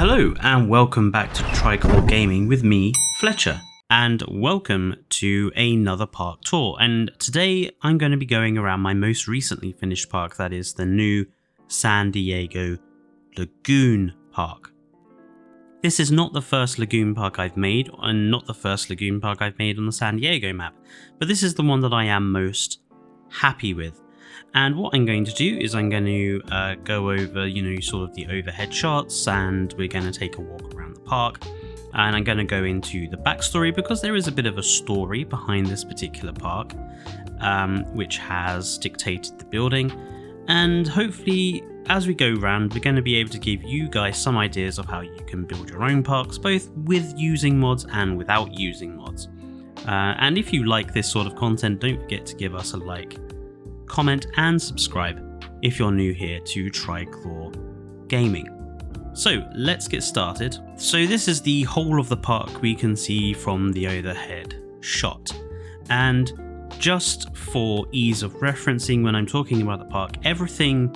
Hello and welcome back to Tricolor Gaming with me, Fletcher, and welcome to another park tour. And today I'm going to be going around my most recently finished park, that is the new San Diego Lagoon Park. This is not the first Lagoon Park I've made, and not the first Lagoon Park I've made on the San Diego map, but this is the one that I am most happy with. And what I'm going to do is I'm going to go over, sort of the overhead shots, and we're going to take a walk around the park. And I'm going to go into the backstory because there is a bit of a story behind this particular park, which has dictated the building. And hopefully, as we go around, we're going to be able to give you guys some ideas of how you can build your own parks, both with using mods and without using mods. And if you like this sort of content, don't forget to give us a like, comment and subscribe if you're new here to Tricolor Gaming. So let's get started. So this is the whole of the park we can see from the overhead shot, and just for ease of referencing when I'm talking about the park, everything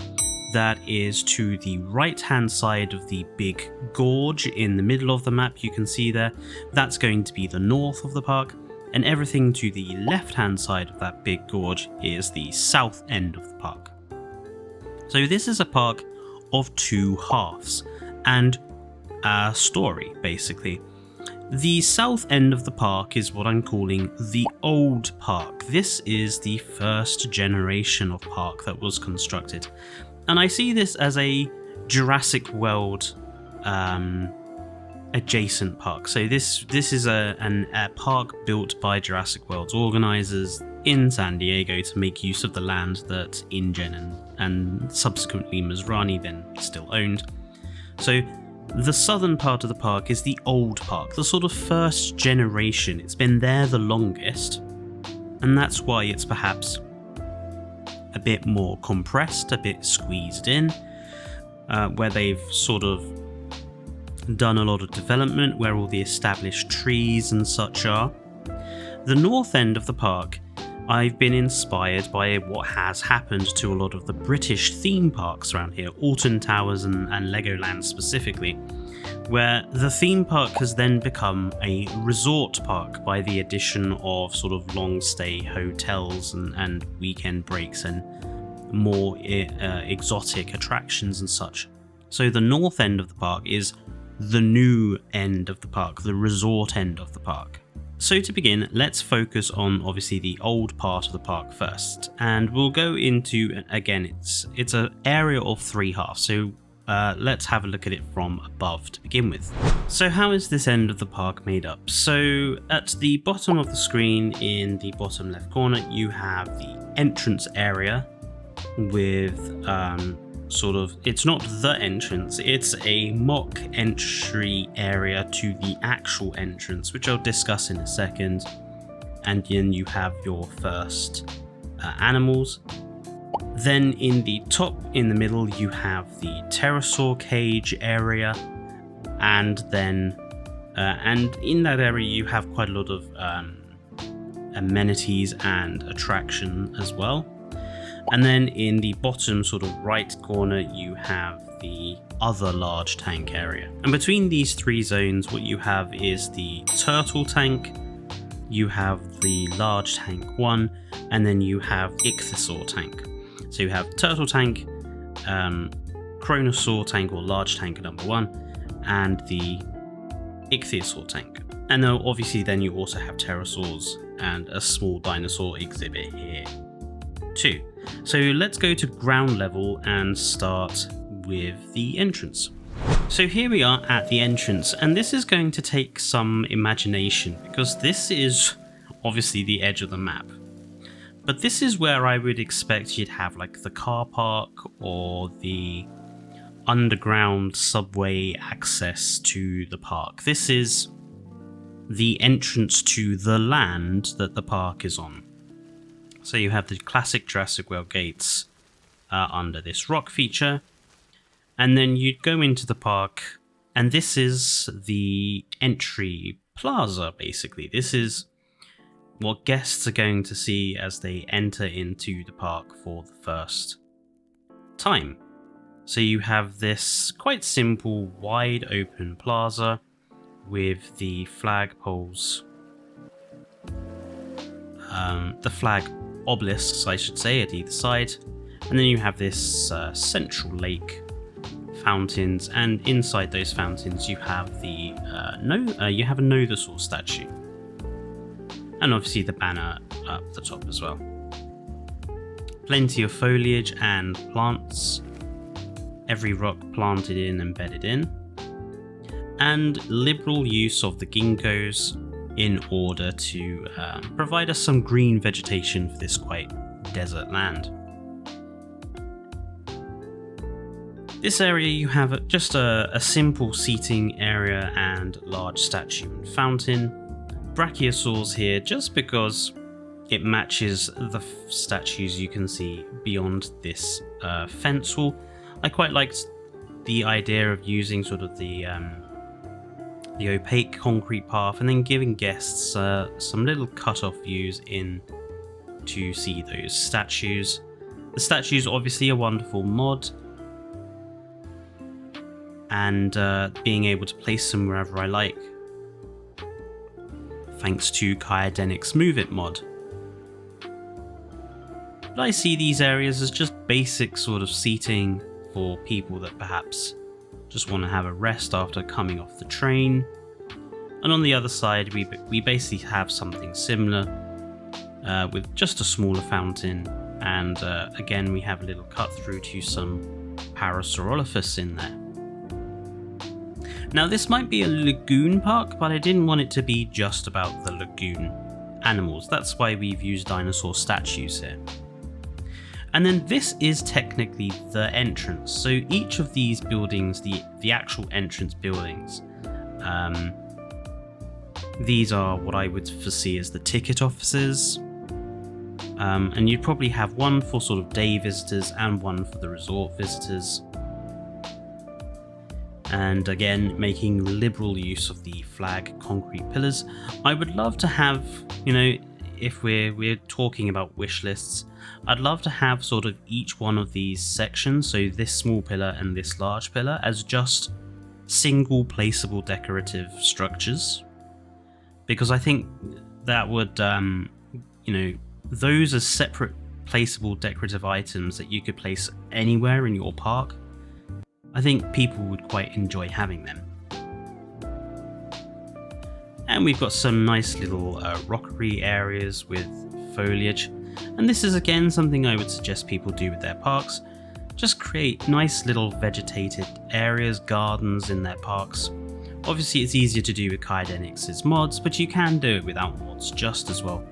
that is to the right hand side of the big gorge in the middle of the map you can see there, that's going to be the north of the park. And everything to the left-hand side of that big gorge is the south end of the park. So this is a park of two halves and a story, basically. The south end of the park is what I'm calling the old park. This is the first generation of park that was constructed. And I see this as a Jurassic World adjacent park. So this is a park built by Jurassic World's organisers in San Diego to make use of the land that InGen and subsequently Masrani then still owned. So the southern part of the park is the old park, the sort of first generation. It's been there the longest, and that's why it's perhaps a bit more compressed, a bit squeezed in, where they've sort of done a lot of development, where all the established trees and such are. The north end of the park, I've been inspired by what has happened to a lot of the British theme parks around here, Alton Towers and Legoland specifically, where the theme park has then become a resort park by the addition of sort of long stay hotels and weekend breaks and more exotic attractions and such. So the north end of the park is the new end of the park, the resort end of the park. So to begin, let's focus on obviously the old part of the park first, and we'll go into, again, it's an area of three halves, so let's have a look at it from above to begin with. So how is this end of the park made up? So at the bottom of the screen in the bottom left corner you have the entrance area with sort of, it's not the entrance, it's a mock entry area to the actual entrance, which I'll discuss in a second. And then you have your first animals. Then in the top, in the middle, you have the pterosaur cage area, and then and in that area you have quite a lot of amenities and attraction as well. And then in the bottom sort of right corner you have the other large tank area. And between these three zones what you have is the turtle tank, you have the large tank 1, and then you have ichthyosaur tank. So you have turtle tank, chronosaur tank or large tank number 1, and the ichthyosaur tank. And then obviously then you also have pterosaurs and a small dinosaur exhibit here too. So let's go to ground level and start with the entrance. So here we are at the entrance, and this is going to take some imagination because this is obviously the edge of the map. But this is where I would expect you'd have like the car park or the underground subway access to the park. This is the entrance to the land that the park is on. So you have the classic Jurassic World gates under this rock feature, and then you'd go into the park, and this is the entry plaza basically. This is what guests are going to see as they enter into the park for the first time. So you have this quite simple, wide open plaza with the flag poles, the flag obelisks, I should say, at either side. And then you have this central lake, fountains, and inside those fountains you have the you have a Nodosaur statue, and obviously the banner up the top as well. Plenty of foliage and plants, every rock planted in and bedded in, and liberal use of the ginkgos in order to provide us some green vegetation for this quite desert land. This area you have just a simple seating area and large statue and fountain. Brachiosaurs here just because it matches the statues you can see beyond this fence wall. I quite liked the idea of using sort of the opaque concrete path and then giving guests some little cut-off views in to see those statues. The statues obviously a wonderful mod, and being able to place them wherever I like, thanks to Kaidenic's Move It mod. But I see these areas as just basic sort of seating for people that perhaps just want to have a rest after coming off the train. And on the other side we basically have something similar with just a smaller fountain, and again we have a little cut through to some Parasaurolophus in there. Now this might be a lagoon park, but I didn't want it to be just about the lagoon animals. That's why we've used dinosaur statues here. And then this is technically the entrance. So each of these buildings, the actual entrance buildings, these are what I would foresee as the ticket offices. And you'd probably have one for sort of day visitors and one for the resort visitors. And again, making liberal use of the flag concrete pillars. I would love to have, you know, if we're talking about wish lists, I'd love to have sort of each one of these sections, so this small pillar and this large pillar, as just single placeable decorative structures, because I think that would, you know, those as separate placeable decorative items that you could place anywhere in your park, I think people would quite enjoy having them. And we've got some nice little rockery areas with foliage. And this is again something I would suggest people do with their parks. Just create nice little vegetated areas, gardens in their parks. Obviously it's easier to do with Kaidenic's mods, but you can do it without mods just as well.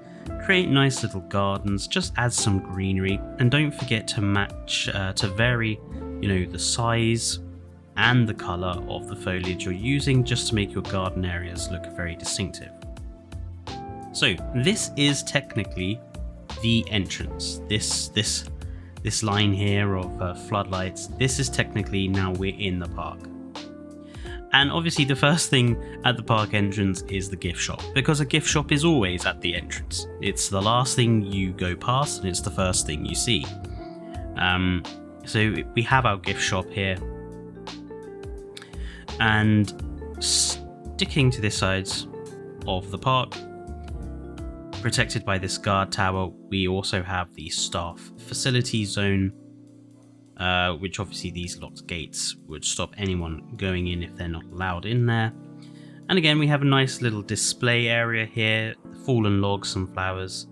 Create nice little gardens, just add some greenery, and don't forget to match, to vary, you know, the size and the colour of the foliage you're using, just to make your garden areas look very distinctive. So this is technically the entrance. This line here of floodlights, this is technically now we're in the park. And obviously the first thing at the park entrance is the gift shop, because a gift shop is always at the entrance. It's the last thing you go past and it's the first thing you see. So we have our gift shop here, and sticking to this side of the park, protected by this guard tower, we also have the staff facility zone, which obviously these locked gates would stop anyone going in if they're not allowed in there. And again, we have a nice little display area here, fallen logs and flowers,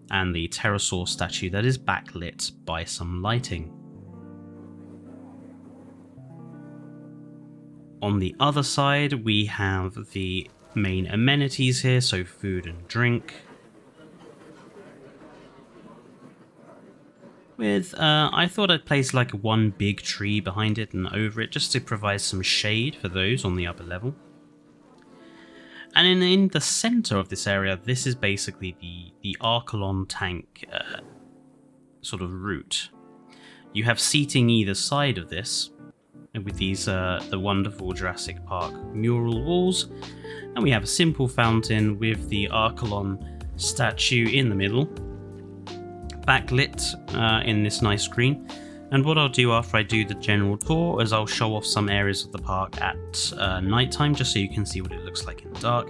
and the pterosaur statue that is backlit by some lighting. On the other side, we have the main amenities here, so food and drink. With, I thought I'd place like one big tree behind it and over it, just to provide some shade for those on the upper level. And in the center of this area, this is basically the Archelon tank sort of route. You have seating either side of this, with these the wonderful Jurassic Park mural walls, and we have a simple fountain with the Archelon statue in the middle, backlit in this nice green. And what I'll do after I do the general tour is I'll show off some areas of the park at nighttime, just so you can see what it looks like in the dark.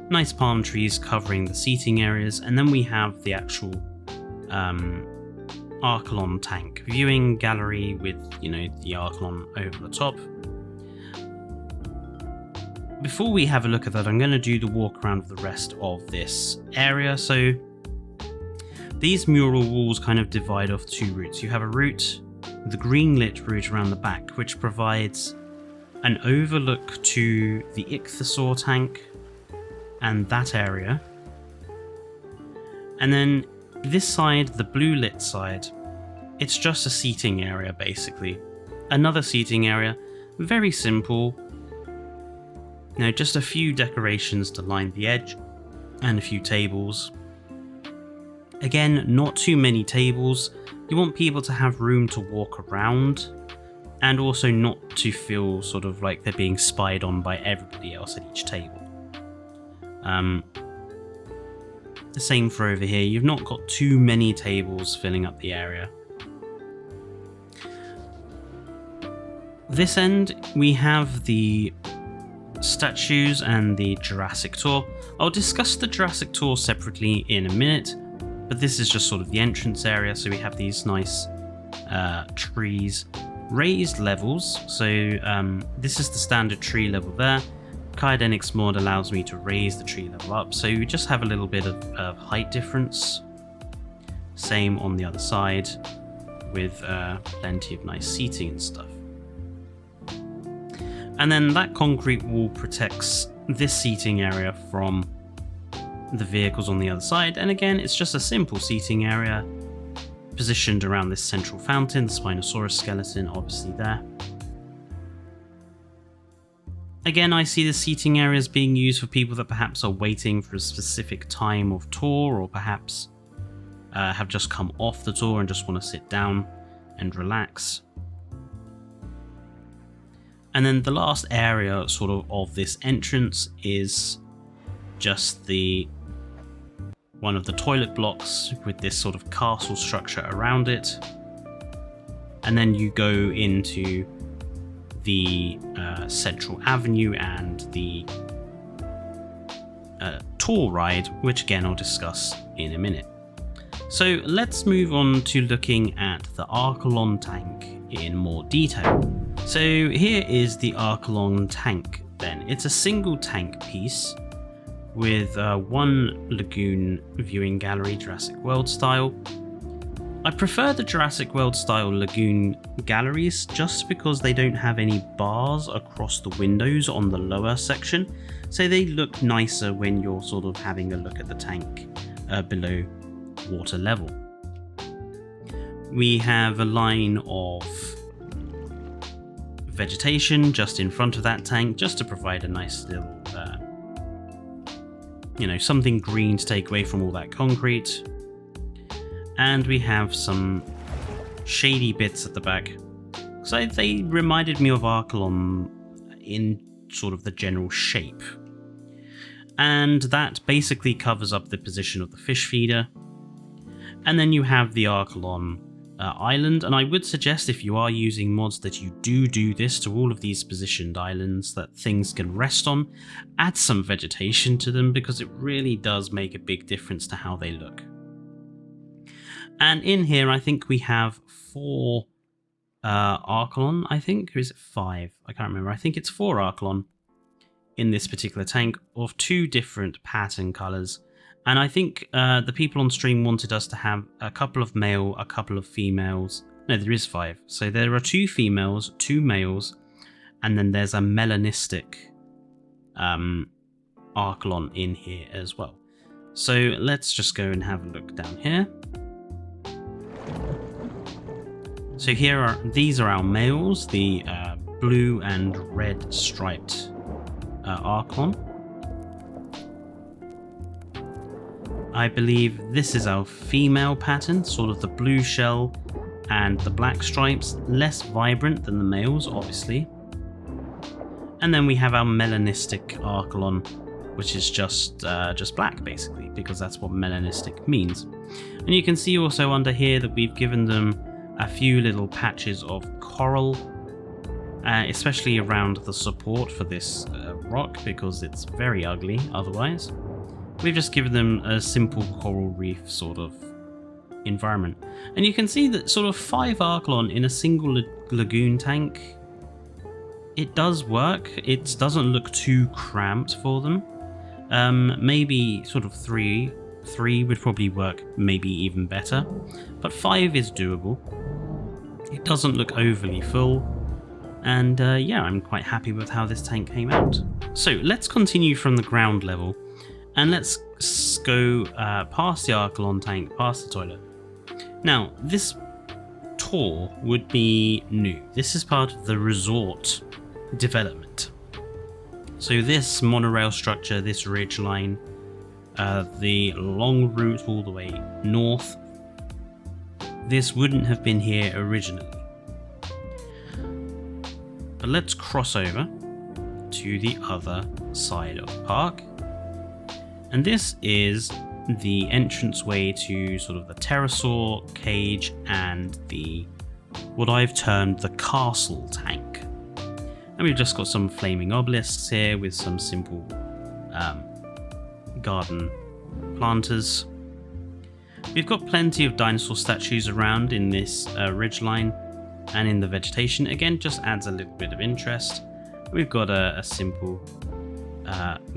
Nice palm trees covering the seating areas, and then we have the actual Archelon tank viewing gallery with, you know, the Archelon over the top. Before we have a look at that, I'm going to do the walk around of the rest of this area. So these mural walls kind of divide off two routes. You have a route, the green lit route around the back, which provides an overlook to the Ichthyosaur tank and that area. And then this side, the blue lit side, it's just a seating area basically. Another seating area, very simple. Now just a few decorations to line the edge and a few tables. Again, not too many tables. You want people to have room to walk around and also not to feel sort of like they're being spied on by everybody else at each table. The same for over here. You've not got too many tables filling up the area. This end we have the statues and the Jurassic tour. I'll discuss the Jurassic tour separately in a minute, but this is just sort of the entrance area. So we have these nice trees, raised levels. So this is the standard tree level there. Kaidenix mod allows me to raise the tree level up, so you just have a little bit of height difference. Same on the other side with plenty of nice seating and stuff. And then that concrete wall protects this seating area from the vehicles on the other side. And again, it's just a simple seating area positioned around this central fountain, the Spinosaurus skeleton obviously there. Again, I see the seating areas being used for people that perhaps are waiting for a specific time of tour, or perhaps have just come off the tour and just want to sit down and relax. And then the last area sort of this entrance is just one of the toilet blocks with this sort of castle structure around it. And then you go into the Central Avenue and the tour ride, which again I'll discuss in a minute. So let's move on to looking at the Archelon tank in more detail. So here is the Archelon tank then. It's a single tank piece with one lagoon viewing gallery, Jurassic World style. I prefer the Jurassic World style lagoon galleries just because they don't have any bars across the windows on the lower section, so they look nicer when you're sort of having a look at the tank below water level. We have a line of vegetation just in front of that tank, just to provide a nice little something green to take away from all that concrete. And we have some shady bits at the back, so they reminded me of Archelon in sort of the general shape, and that basically covers up the position of the fish feeder. And then you have the Archelon island, and I would suggest, if you are using mods, that you do this to all of these positioned islands that things can rest on. Add some vegetation to them, because it really does make a big difference to how they look. And in here I think we have 4 Archelon, I think, or is it 5? I can't remember. I think it's 4 Archelon in this particular tank of 2 different pattern colours. And I think the people on stream wanted us to have a couple of male, a couple of females. No, there is 5. So there are 2 females, 2 males, and then there's a melanistic Archelon in here as well. So let's just go and have a look down here. So these are our males, the blue and red striped Archelon. I believe this is our female pattern, sort of the blue shell and the black stripes, less vibrant than the males, obviously. And then we have our melanistic Archelon, which is just black, basically, because that's what melanistic means. And you can see also under here that we've given them a few little patches of coral, especially around the support for this rock, because it's very ugly otherwise. We've just given them a simple coral reef sort of environment. And you can see that sort of 5 Archelon in a single lagoon tank, it does work. It doesn't look too cramped for them. Maybe sort of 3 would probably work maybe even better, but 5 is doable. It doesn't look overly full, and yeah, I'm quite happy with how this tank came out. So let's continue from the ground level, and let's go past the Archelon tank, past the toilet. Now, this tour would be new. This is part of the resort development. So this monorail structure, this ridge line, the long route all the way north, this wouldn't have been here originally. But let's cross over to the other side of the park. And this is the entranceway to sort of the pterosaur cage and the what I've termed the castle tank. And we've just got some flaming obelisks here with some simple garden planters. We've got plenty of dinosaur statues around in this ridgeline and in the vegetation. Again, just adds a little bit of interest. We've got a simple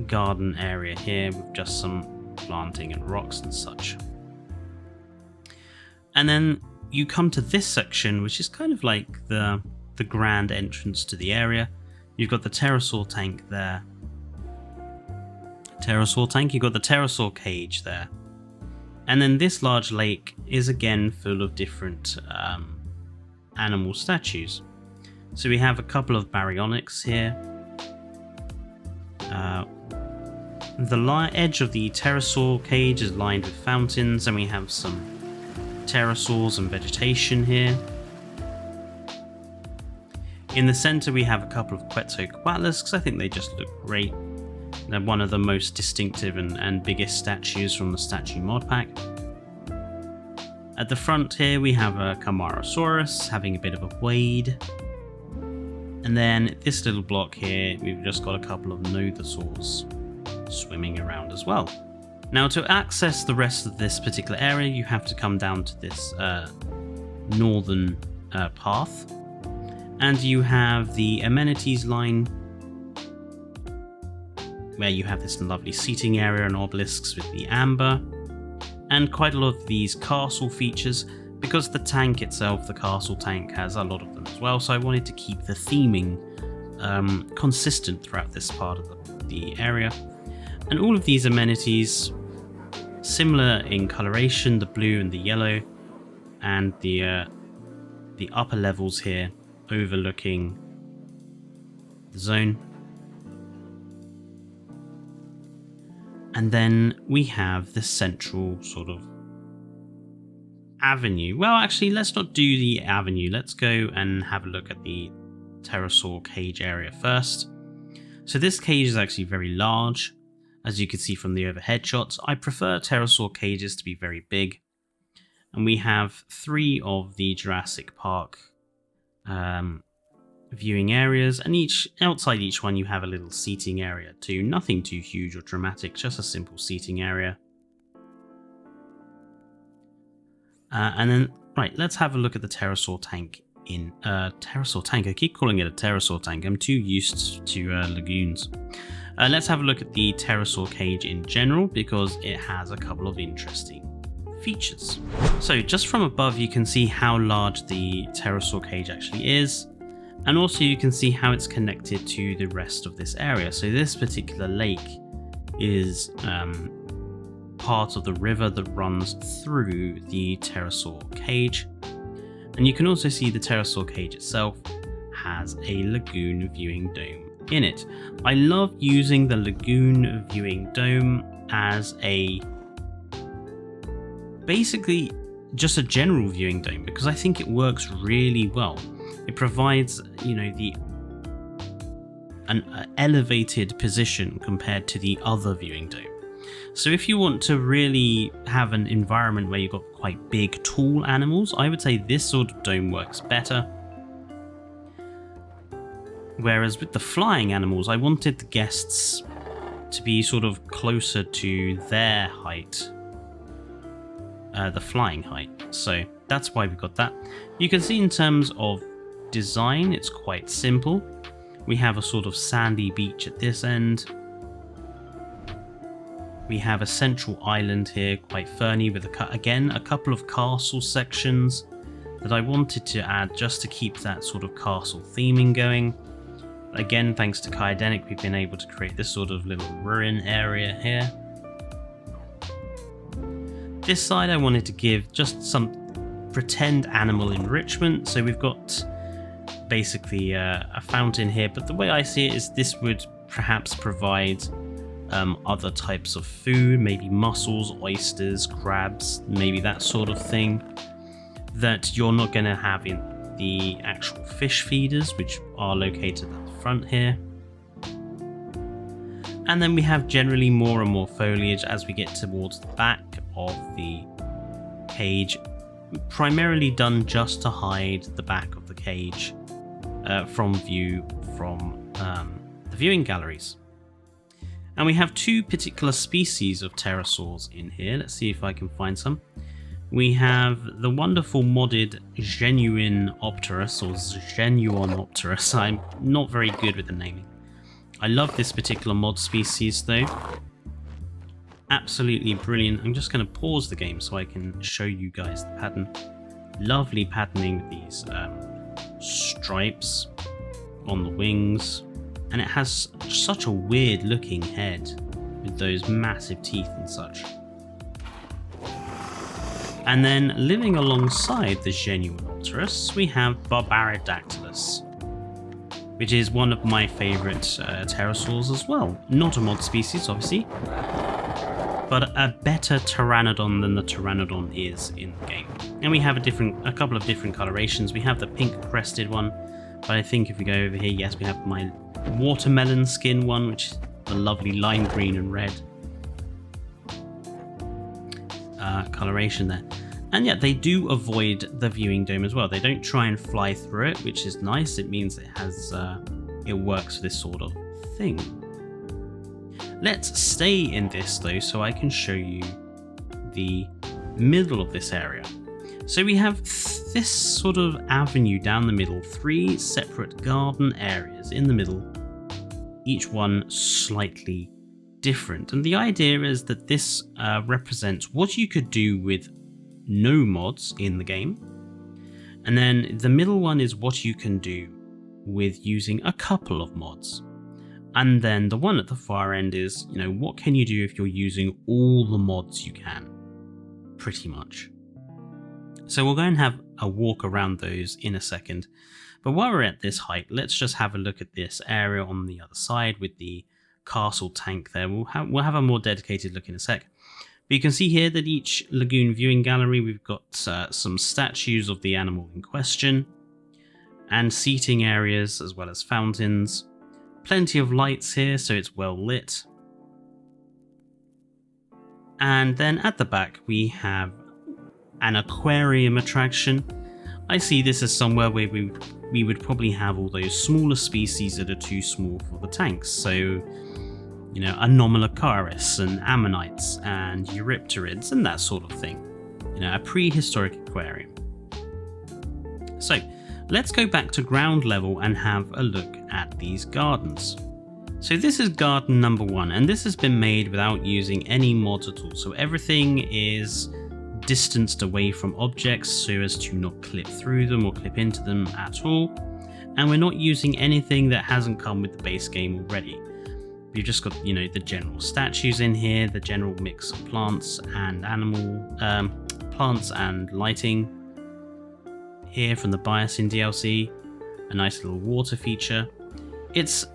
garden area here with just some planting and rocks and such. And then you come to this section, which is kind of like the grand entrance to the area. You've got the pterosaur tank there. Pterosaur tank, you've got the pterosaur cage there. And then this large lake is again full of different animal statues. So we have a couple of baryonyx here. The edge of the pterosaur cage is lined with fountains, and we have some pterosaurs and vegetation here. In the center we have a couple of Quetzalcoatlisks. I think they just look great. They're one of the most distinctive and biggest statues from the statue mod pack. At the front here we have a Camarasaurus having a bit of a wade. And then this little block here, we've just got a couple of Nothosaurs swimming around as well. Now, to access the rest of this particular area, you have to come down to this northern path. And you have the amenities line, where you have this lovely seating area and obelisks with the amber, and quite a lot of these castle features, because the tank itself, the castle tank, has a lot of them as well, so I wanted to keep the theming consistent throughout this part of the area. And all of these amenities, similar in coloration, the blue and the yellow, and the upper levels here overlooking the zone. And then we have the central sort of avenue. Well, actually, let's not do the avenue. Let's go and have a look at the pterosaur cage area first. So this cage is actually very large, as you can see from the overhead shots. I prefer pterosaur cages to be very big. And we have 3 of the Jurassic Park viewing areas, and outside each one you have a little seating area too. Nothing too huge or dramatic, just a simple seating area. And then, right, let's have a look at the pterosaur tank pterosaur tank, I keep calling it a pterosaur tank, I'm too used to lagoons. Let's have a look at the pterosaur cage in general, because it has a couple of interesting features. So just from above you can see how large the pterosaur cage actually is, and also you can see how it's connected to the rest of this area. So this particular lake is part of the river that runs through the pterosaur cage, and you can also see the pterosaur cage itself has a lagoon viewing dome in it. I love using the lagoon viewing dome as basically just a general viewing dome, because I think it works really well. It provides, an elevated position compared to the other viewing dome. So if you want to really have an environment where you've got quite big, tall animals, I would say this sort of dome works better. Whereas with the flying animals, I wanted the guests to be sort of closer to their height, the flying height. So that's why we got that. You can see in terms of design, it's quite simple. We have a sort of sandy beach at this end. We have a central island here, quite ferny, with again a couple of castle sections that I wanted to add just to keep that sort of castle theming going. Again, thanks to Kaidenic, we've been able to create this sort of little ruin area here. This side I wanted to give just some pretend animal enrichment, so we've got basically a fountain here, but the way I see it is this would perhaps provide other types of food, maybe mussels, oysters, crabs, maybe that sort of thing, that you're not going to have in the actual fish feeders, which are located at the front here. And then we have generally more and more foliage as we get towards the back of the cage, primarily done just to hide the back of the cage from view from the viewing galleries. And we have two particular species of pterosaurs in here. Let's see if I can find some. We have the wonderful modded Genuinopterus, or Genuinopterus. I'm not very good with the naming. I love this particular mod species though. Absolutely brilliant. I'm just going to pause the game so I can show you guys the pattern. Lovely patterning with these stripes on the wings. And it has such a weird looking head with those massive teeth and such. And then living alongside the Genuinopterus, we have Barbaridactylus, which is one of my favourite pterosaurs as well. Not a mod species, obviously, but a better pteranodon than the pteranodon is in the game. And we have a couple of different colorations. We have the pink-crested one, but I think if we go over here, yes, we have my watermelon skin one, which is the lovely lime green and red coloration there. And yet they do avoid the viewing dome as well. They don't try and fly through it, which is nice. It means it has it works for this sort of thing. Let's stay in this though, so I can show you the middle of this area. So we have this sort of avenue down the middle, 3 separate garden areas in the middle, each one slightly different. And the idea is that this represents what you could do with no mods in the game. And then the middle one is what you can do with using a couple of mods. And then the one at the far end is, you know, what can you do if you're using all the mods you can? Pretty much. So we'll go and have a walk around those in a second. But while we're at this height, let's just have a look at this area on the other side with the castle tank there. We'll have a more dedicated look in a sec. But you can see here that each lagoon viewing gallery, we've got some statues of the animal in question, and seating areas as well as fountains. Plenty of lights here, so it's well lit. And then at the back we have an aquarium attraction. I see this as somewhere where we would probably have all those smaller species that are too small for the tanks. So, you know, Anomalocaris and Ammonites and Eurypterids and that sort of thing. You know, a prehistoric aquarium. So, let's go back to ground level and have a look at these gardens. So this is garden number 1, and this has been made without using any mods at all. So everything is distanced away from objects so as to not clip through them or clip into them at all. And we're not using anything that hasn't come with the base game already. We've just got, you know, the general statues in here, the general mix of plants and plants and lighting here from the Biosyn DLC, a nice little water feature. It's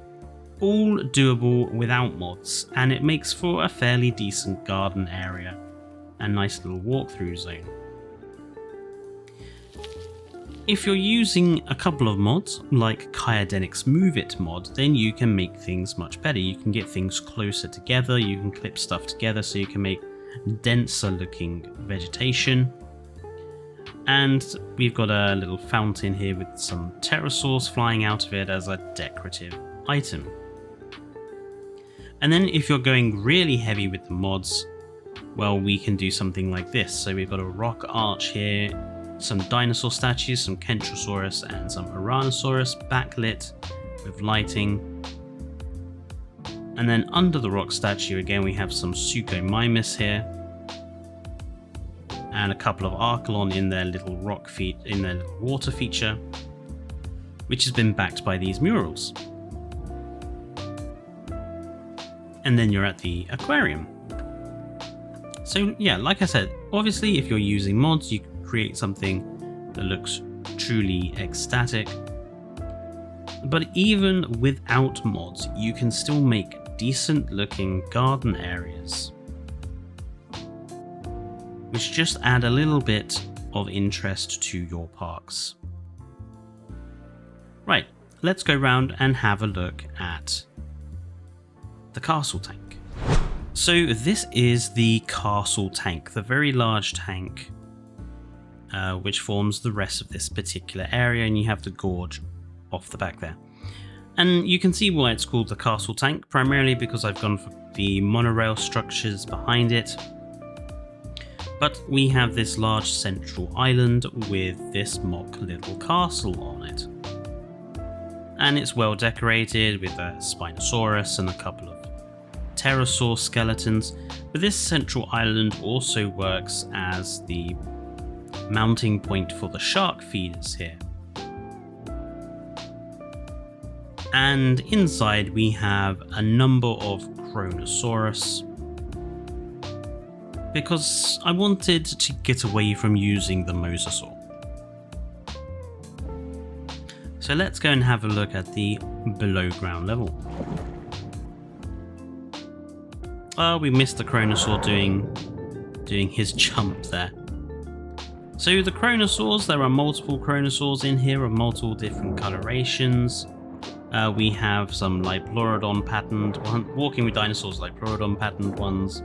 all doable without mods, and it makes for a fairly decent garden area and nice little walkthrough zone. If you're using a couple of mods, like Kyodenic's Move It mod, then you can make things much better. You can get things closer together, you can clip stuff together so you can make denser looking vegetation. And we've got a little fountain here with some pterosaurs flying out of it as a decorative item. And then if you're going really heavy with the mods, well, we can do something like this. So we've got a rock arch here, some dinosaur statues, some Kentrosaurus and some Tyrannosaurus backlit with lighting. And then under the rock statue again we have some Suchomimus here. And a couple of Archelon in their little rock feet, in their little water feature, which has been backed by these murals. And then you're at the aquarium. So yeah, like I said, obviously if you're using mods, you can create something that looks truly ecstatic. But even without mods, you can still make decent looking garden areas, which just add a little bit of interest to your parks. Right, let's go round and have a look at the castle tank. So this is the castle tank, the very large tank which forms the rest of this particular area, and you have the gorge off the back there. And you can see why it's called the castle tank, primarily because I've gone for the monorail structures behind it. But we have this large central island with this mock little castle on it. And it's well decorated with a Spinosaurus and a couple of pterosaur skeletons. But this central island also works as the mounting point for the shark feeders here. And inside we have a number of Kronosaurus, because I wanted to get away from using the Mosasaur. So let's go and have a look at the below ground level. We missed the Kronosaur doing his jump there. So the Kronosaurs, there are multiple Kronosaurs in here of multiple different colorations. We have some Liplorodon patterned, walking with dinosaurs Liplorodon patterned ones,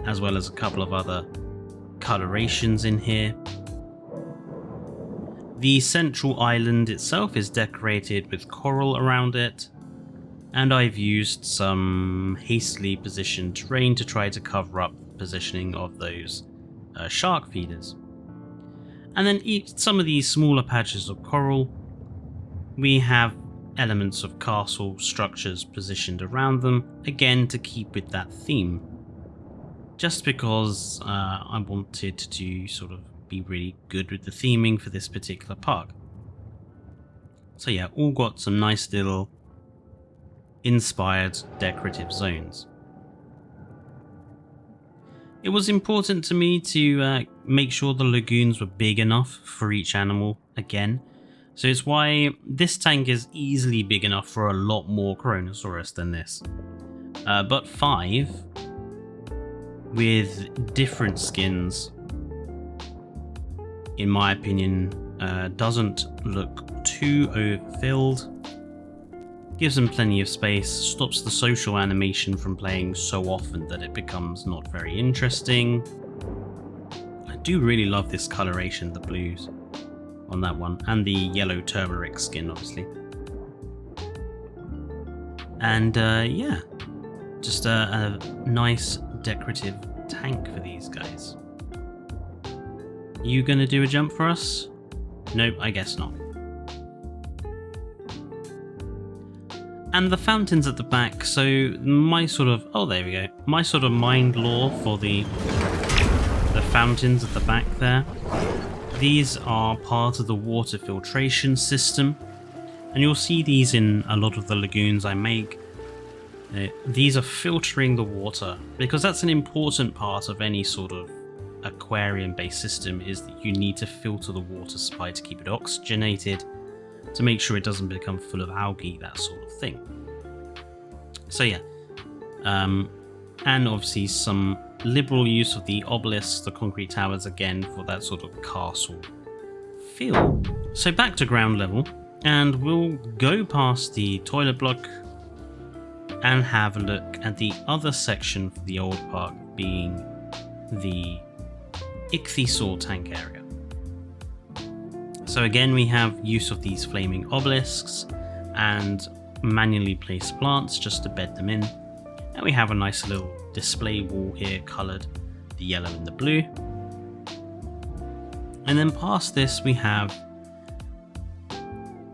as well as a couple of other colorations in here. The central island itself is decorated with coral around it, and I've used some hastily positioned terrain to try to cover up the positioning of those shark feeders. And then some of these smaller patches of coral, we have elements of castle structures positioned around them, again to keep with that theme. Just because I wanted to sort of be really good with the theming for this particular park. So yeah, all got some nice little inspired decorative zones. It was important to me to make sure the lagoons were big enough for each animal again. So it's why this tank is easily big enough for a lot more Kronosaurus than this. But 5 with different skins, in my opinion, doesn't look too overfilled. Gives them plenty of space, stops the social animation from playing so often that it becomes not very interesting. I do really love this coloration, the blues on that one, and the yellow turmeric skin, obviously. And yeah, just a nice decorative tank for these guys. You gonna do a jump for us? Nope, I guess not. And the fountains at the back, so my sort of, oh there we go, my sort of mind lore for the fountains at the back there. These are part of the water filtration system, and you'll see these in a lot of the lagoons I make. These are filtering the water, because that's an important part of any sort of aquarium based system, is that you need to filter the water supply to keep it oxygenated, to make sure it doesn't become full of algae, that sort of thing. So yeah, and obviously some liberal use of the obelisks, the concrete towers, again for that sort of castle feel. So back to ground level, and we'll go past the toilet block and have a look at the other section for the old park, being the ichthyosaur tank area. So again, we have use of these flaming obelisks and manually placed plants just to bed them in. And we have a nice little display wall here, coloured the yellow and the blue. And then past this we have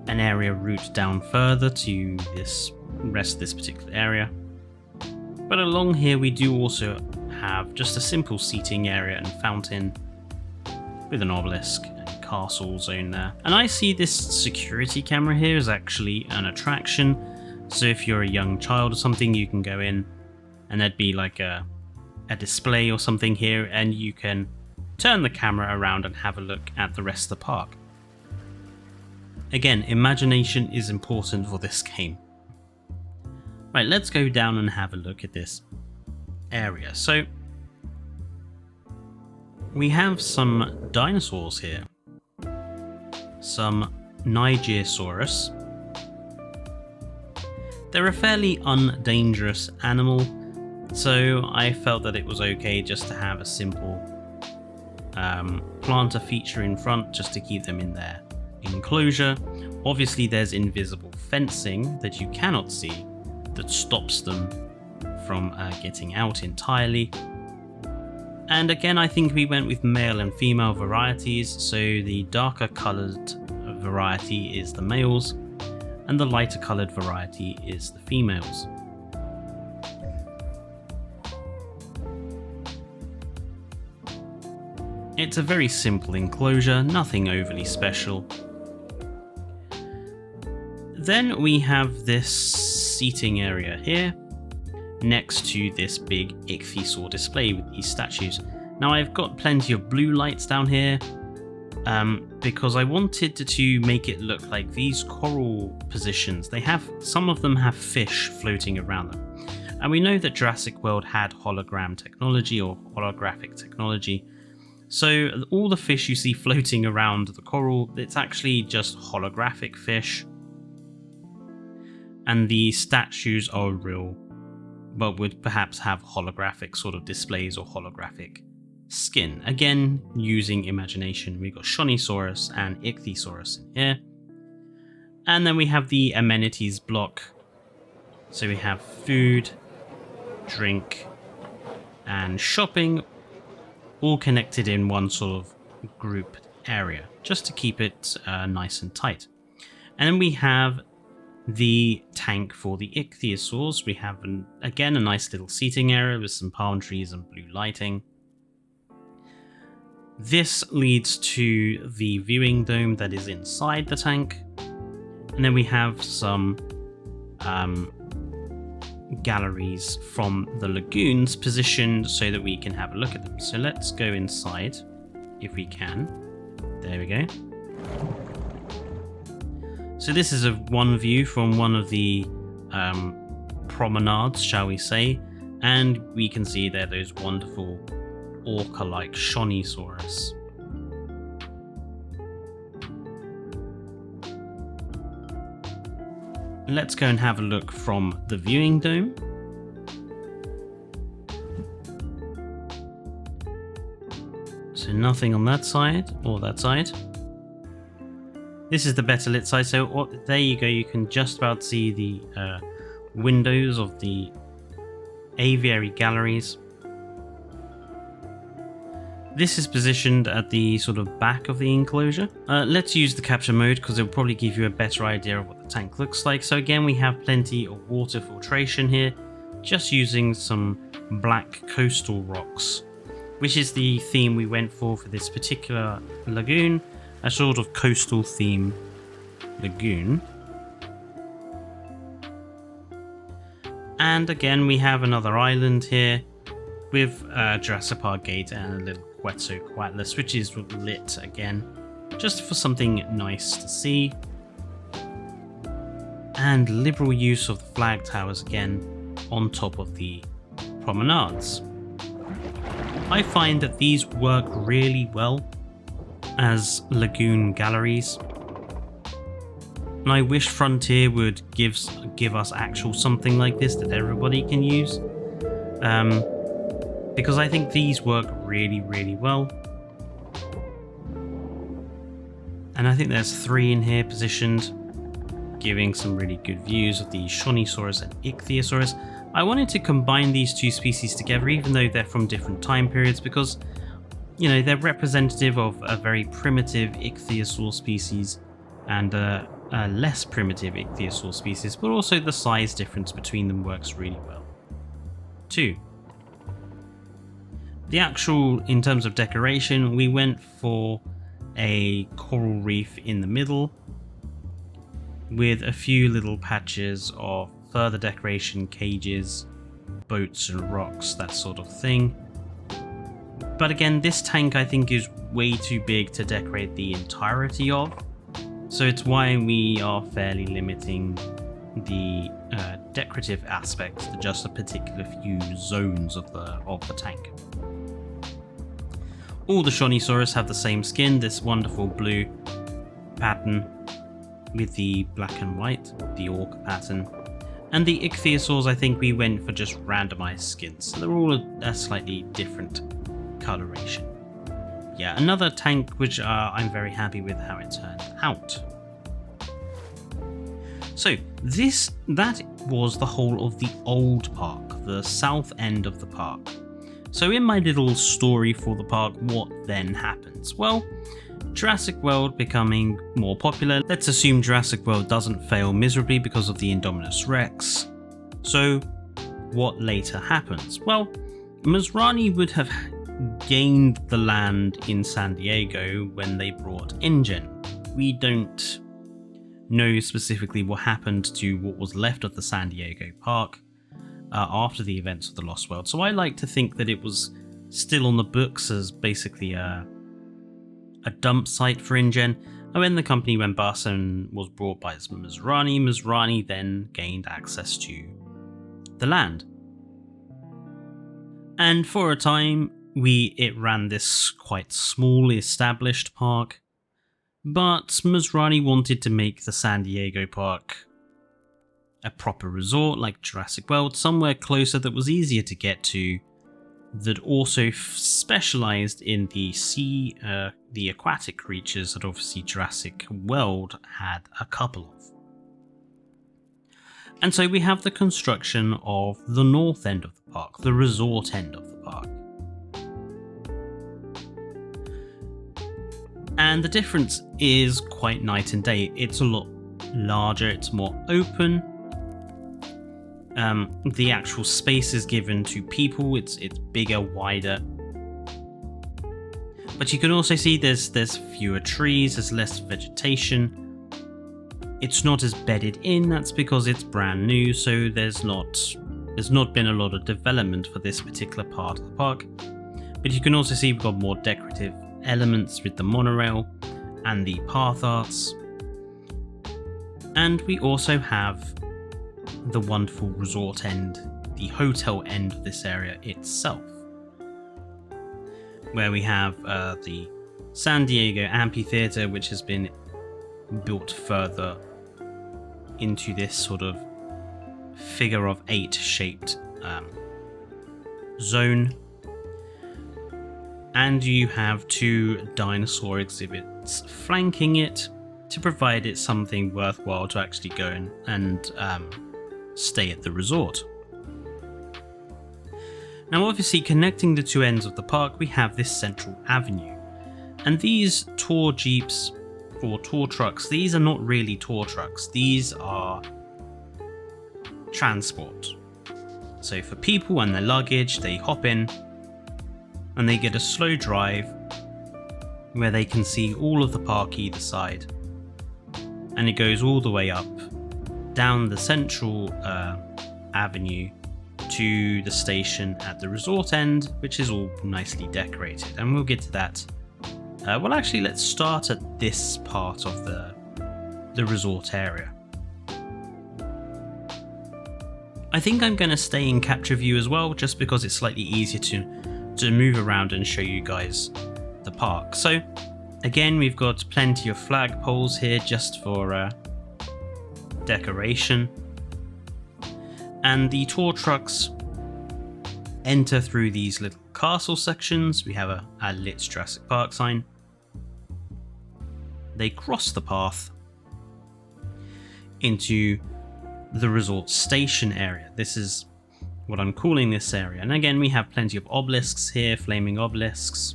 an area route down further to this rest of this particular area. But along here we do also have just a simple seating area and fountain with an obelisk and castle zone there. And I see this security camera here is actually an attraction. So if you're a young child or something, you can go in and there'd be like a display or something here, and you can turn the camera around and have a look at the rest of the park. Again, imagination is important for this game. Right, let's go down and have a look at this area. So we have some dinosaurs here. Some Nigersaurus. They're a fairly undangerous animal, so I felt that it was okay just to have a simple planter feature in front just to keep them in their enclosure. Obviously there's invisible fencing that you cannot see that stops them from getting out entirely. And again, I think we went with male and female varieties, so the darker coloured variety is the males and the lighter coloured variety is the females. It's a very simple enclosure, nothing overly special. Then we have this seating area here, next to this big ichthyosaur display with these statues. Now I've got plenty of blue lights down here, because I wanted to make it look like these coral positions, some of them have fish floating around them. And we know that Jurassic World had hologram technology or holographic technology. So all the fish you see floating around the coral, it's actually just holographic fish. And the statues are real, but would perhaps have holographic sort of displays or holographic skin. Again, using imagination, we've got Shonisaurus and Ichthyosaurus in here. And then we have the amenities block. So we have food, drink, and shopping, all connected in one sort of group area, just to keep it nice and tight. And then we have the tank for the ichthyosaurs. We have, again, a nice little seating area with some palm trees and blue lighting. This leads to the viewing dome that is inside the tank. And then we have some galleries from the lagoons positioned so that we can have a look at them. So let's go inside if we can. There we go. So this is one view from one of the promenades, shall we say, and we can see there those wonderful orca-like Shonisaurus. Let's go and have a look from the viewing dome. So nothing on that side or that side. This is the better lit side, so there you go, you can just about see the windows of the aviary galleries. This is positioned at the sort of back of the enclosure. Let's use the capture mode because it will probably give you a better idea of what the tank looks like. So again, we have plenty of water filtration here, just using some black coastal rocks, which is the theme we went for this particular lagoon, a sort of coastal theme lagoon. And again, we have another island here with Jurassic Park gate and a little Quetzalcoatlus, which is lit again, just for something nice to see. And liberal use of the flag towers again on top of the promenades. I find that these work really well. as lagoon galleries. And I wish Frontier would give us actual something like this that everybody can use. Because I think these work really, really well. And I think there's 3 in here positioned, giving some really good views of the Shonisaurus and Ichthyosaurus. I wanted to combine these 2 species together, even though they're from different time periods, because, you know, they're representative of a very primitive Ichthyosaur species and a less primitive Ichthyosaur species, but also the size difference between them works really well too. The actual, in terms of decoration, we went for a coral reef in the middle with a few little patches of further decoration, cages, boats and rocks, that sort of thing. But again, this tank I think is way too big to decorate the entirety of, so it's why we are fairly limiting the decorative aspects to just a particular few zones of the tank. All the Shonisaurus have the same skin, this wonderful blue pattern with the black and white, the orc pattern. And the Ichthyosaurs, I think we went for just randomized skins, so they're all a slightly different coloration. Yeah, another tank which I'm very happy with how it turned out. So that was the whole of the old park, the south end of the park. So in my little story for the park, what then happens? Well, Jurassic World becoming more popular. Let's assume Jurassic World doesn't fail miserably because of the Indominus Rex. So what later happens? Well, Masrani would have gained the land in San Diego when they brought InGen. We don't know specifically what happened to what was left of the San Diego park after the events of the Lost World, so I like to think that it was still on the books as basically a dump site for InGen, and when the company went bust and was brought by Masrani then gained access to the land. And for a time, it ran this quite small established park, but Masrani wanted to make the San Diego park a proper resort like Jurassic World, somewhere closer that was easier to get to, that also specialized in the sea, the aquatic creatures that obviously Jurassic World had a couple of. And so we have the construction of the north end of the park, the resort end of the park. And the difference is quite night and day. It's a lot larger, it's more open. The actual space is given to people, it's bigger, wider. But you can also see there's fewer trees, there's less vegetation. It's not as bedded in, that's because it's brand new, so there's not been a lot of development for this particular part of the park. But you can also see we've got more decorative elements with the monorail and the path arts. And we also have the wonderful resort end, the hotel end of this area itself, where we have the San Diego Amphitheater, which has been built further into this sort of figure of 8 shaped zone. And you have 2 dinosaur exhibits flanking it to provide it something worthwhile to actually go and stay at the resort. Now obviously connecting the 2 ends of the park we have this central avenue, and these tour jeeps or tour trucks, these are not really tour trucks, these are transport. So for people and their luggage, they hop in and they get a slow drive where they can see all of the park either side, and it goes all the way up down the central avenue to the station at the resort end, which is all nicely decorated, and we'll get to that. Well, actually, let's start at this part of the resort area. I think I'm going to stay in capture view as well, just because it's slightly easier to move around and show you guys the park. So Again, we've got plenty of flagpoles here just for decoration. And the tour trucks enter through these little castle sections. We have a lit Jurassic Park sign. They cross the path into the resort station area. This is what I'm calling this area. And again, we have plenty of obelisks here, flaming obelisks.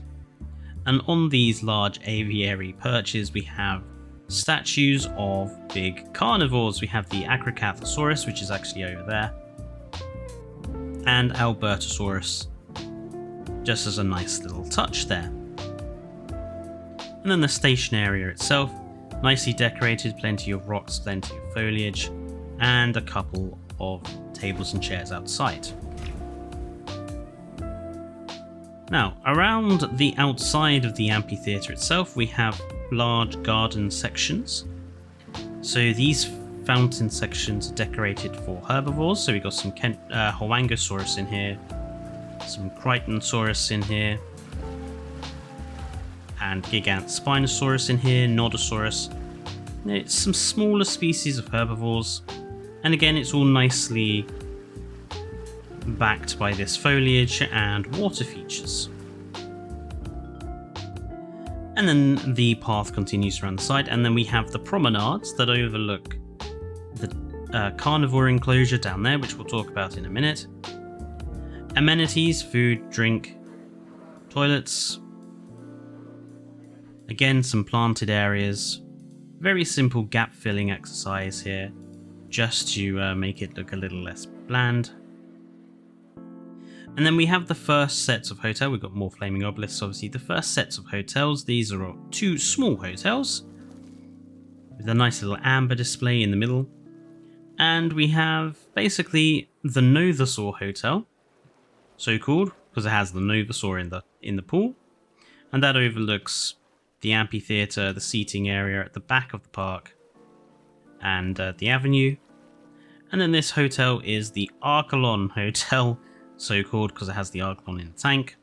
And on these large aviary perches, we have statues of big carnivores. We have the Acrocathosaurus, which is actually over there, and Albertosaurus, just as a nice little touch there. And then the station area itself, nicely decorated, plenty of rocks, plenty of foliage, and a couple of tables and chairs outside. Now, around the outside of the amphitheatre itself, we have large garden sections. So these fountain sections are decorated for herbivores. So we've got some Huangosaurus in here, some Crichtonsaurus in here, and Gigant Spinosaurus in here, Nodosaurus. It's some smaller species of herbivores. And again, it's all nicely backed by this foliage and water features. And then the path continues around the side, and then we have the promenades that overlook the carnivore enclosure down there, which we'll talk about in a minute. Amenities, food, drink, toilets. Again, some planted areas. Very simple gap filling exercise here, just to make it look a little less bland. And then we have the first sets of hotels. We've got more flaming obelisks, obviously. The first sets of hotels, these are two small hotels with a nice little amber display in the middle. And we have basically the Novosaur Hotel, so called because it has the Novosaur in the pool, and that overlooks the amphitheatre, the seating area at the back of the park, and the avenue. And then this hotel is the Archelon Hotel, so called because it has the Archelon in the tank,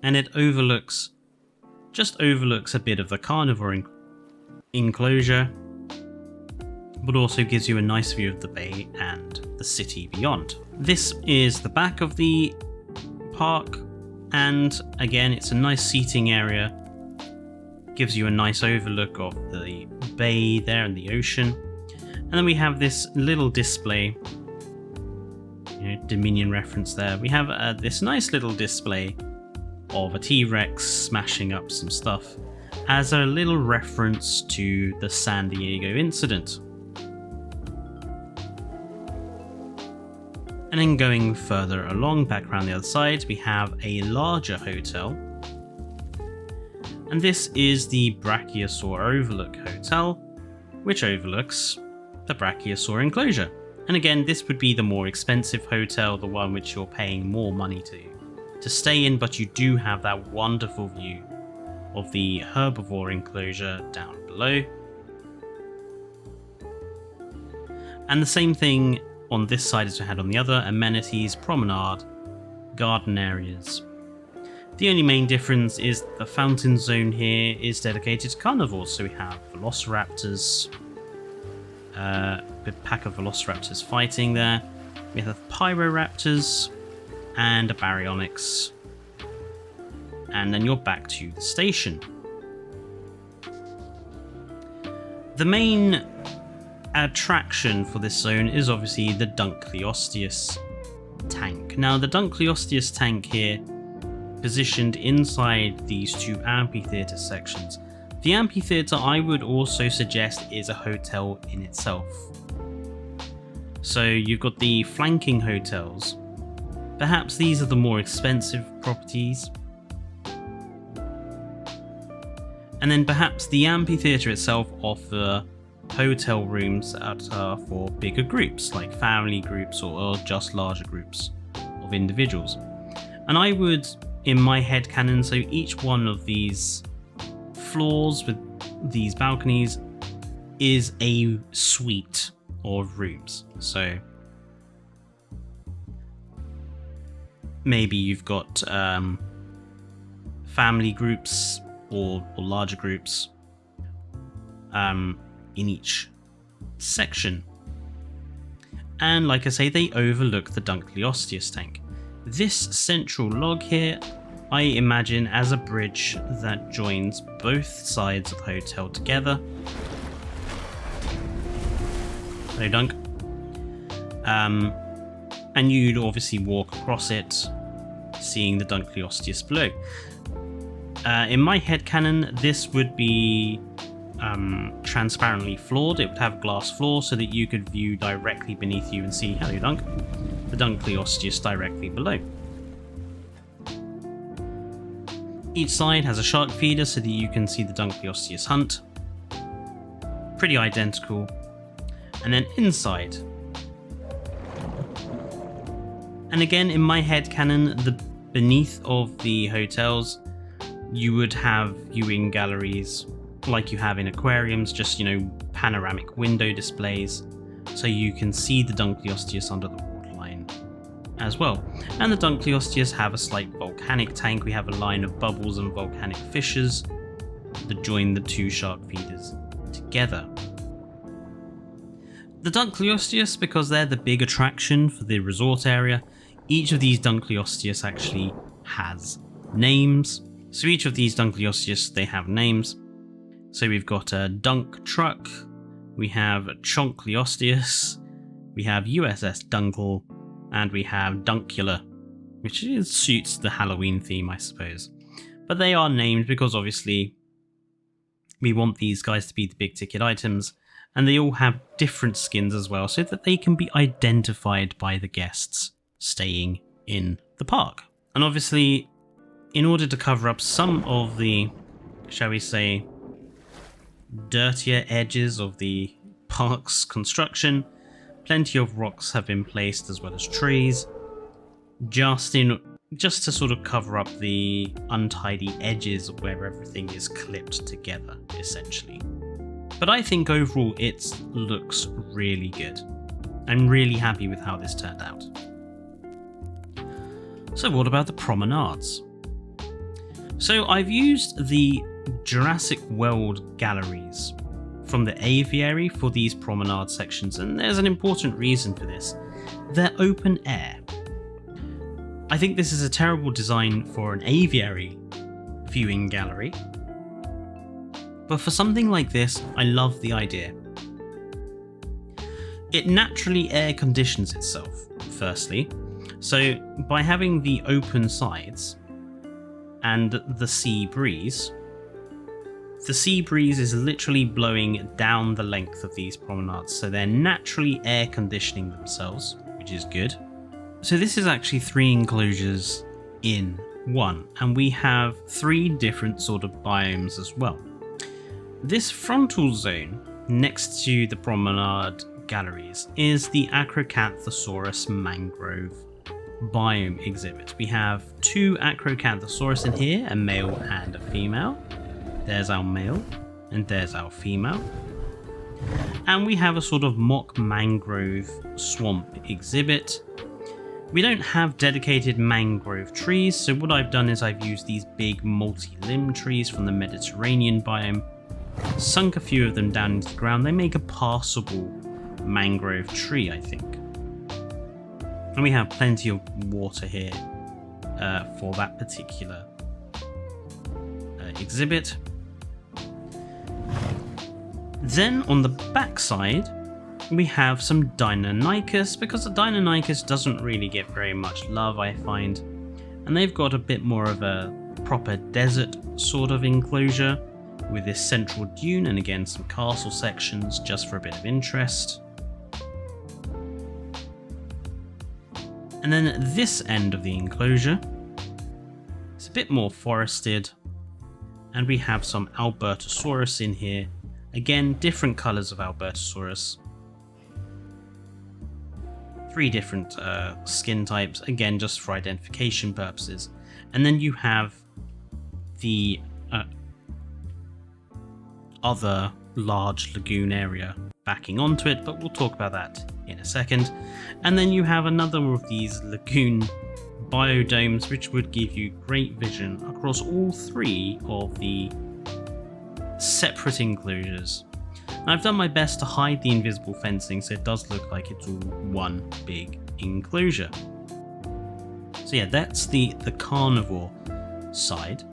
and it just overlooks a bit of the carnivore enclosure, but also gives you a nice view of the bay and the city beyond. This is the back of the park, and again, it's a nice seating area, gives you a nice overlook of the bay there and the ocean. And then we have this little display, Dominion reference there. We have this nice little display of a T-Rex smashing up some stuff as a little reference to the San Diego incident. And then going further along, back around the other side, we have a larger hotel. And this is the Brachiosaur Overlook Hotel, which overlooks the Brachiosaur enclosure. And again, this would be the more expensive hotel, the one which you're paying more money to stay in, but you do have that wonderful view of the herbivore enclosure down below. And the same thing on this side as we had on the other: amenities, promenade, garden areas. The only main difference is the fountain zone here is dedicated to carnivores. So we have velociraptors, a pack of velociraptors fighting there. We have pyroraptors and a baryonyx. And then you're back to the station. The main attraction for this zone is obviously the Dunkleosteus tank. Now, the Dunkleosteus tank here, positioned inside these two amphitheatre sections. The amphitheatre, I would also suggest, is a hotel in itself. So you've got the flanking hotels. Perhaps these are the more expensive properties. And then perhaps the amphitheatre itself offer hotel rooms that are for bigger groups, like family groups or just larger groups of individuals. And I would, in my headcanon, so each one of these floors with these balconies is a suite of rooms. So maybe you've got family groups or larger groups in each section. And like I say, they overlook the Dunkleosteus tank. This central log here, I imagine as a bridge that joins both sides of the hotel together. Hello, Dunk. And you'd obviously walk across it, seeing the Dunkleosteus below. In my headcanon, this would be transparently floored. It would have a glass floor so that you could view directly beneath you and see, hello Dunk, the Dunkleosteus directly below. Each side has a shark feeder so that you can see the Dunkleosteus hunt. Pretty identical. And then inside. And again, in my headcanon, the beneath of the hotels, you would have viewing galleries like you have in aquariums, just, panoramic window displays, so you can see the Dunkleosteus under the waterline as well. And the Dunkleosteus have a slight volcanic tank. We have a line of bubbles and volcanic fissures that join the two shark feeders together. The Dunkleosteus, because they're the big attraction for the resort area, each of these Dunkleosteus actually has names. So each of these Dunkleosteus, they have names. So we've got a Dunk Truck, we have Chonkleosteus, we have USS Dunkle, and we have Dunkula, which suits the Halloween theme, I suppose. But they are named because obviously we want these guys to be the big ticket items, and they all have different skins as well, so that they can be identified by the guests staying in the park. And obviously, in order to cover up some of the, shall we say, dirtier edges of the park's construction, plenty of rocks have been placed as well as trees, just to sort of cover up the untidy edges of where everything is clipped together, essentially. But I think overall it looks really good. I'm really happy with how this turned out. So what about the promenades? So I've used the Jurassic World galleries from the aviary for these promenade sections, and there's an important reason for this. They're open air. I think this is a terrible design for an aviary viewing gallery, but for something like this, I love the idea. It naturally air conditions itself, firstly, so by having the open sides and the sea breeze is literally blowing down the length of these promenades, so they're naturally air conditioning themselves, which is good. So this is actually 3 enclosures in one, and we have 3 different sort of biomes as well. This frontal zone next to the promenade galleries is the Acrocanthosaurus mangrove biome exhibit. We have 2 Acrocanthosaurus in here, a male and a female. There's our male and there's our female. And we have a sort of mock mangrove swamp exhibit. We don't have dedicated mangrove trees, so what I've done is I've used these big multi-limb trees from the Mediterranean biome, sunk a few of them down into the ground. They make a passable mangrove tree, I think. And we have plenty of water here for that particular exhibit. Then on the back side, we have some Deinonychus, because the Deinonychus doesn't really get very much love, I find. And they've got a bit more of a proper desert sort of enclosure with this central dune and again some castle sections just for a bit of interest. And then at this end of the enclosure, it's a bit more forested, and we have some Albertosaurus in here. Again, different colours of Albertosaurus. 3 different skin types, again just for identification purposes. And then you have the other large lagoon area backing onto it, but we'll talk about that in a second. And then you have another of these lagoon biodomes, which would give you great vision across all 3 of the separate enclosures. And I've done my best to hide the invisible fencing so it does look like it's all one big enclosure. So yeah, that's the carnivore side.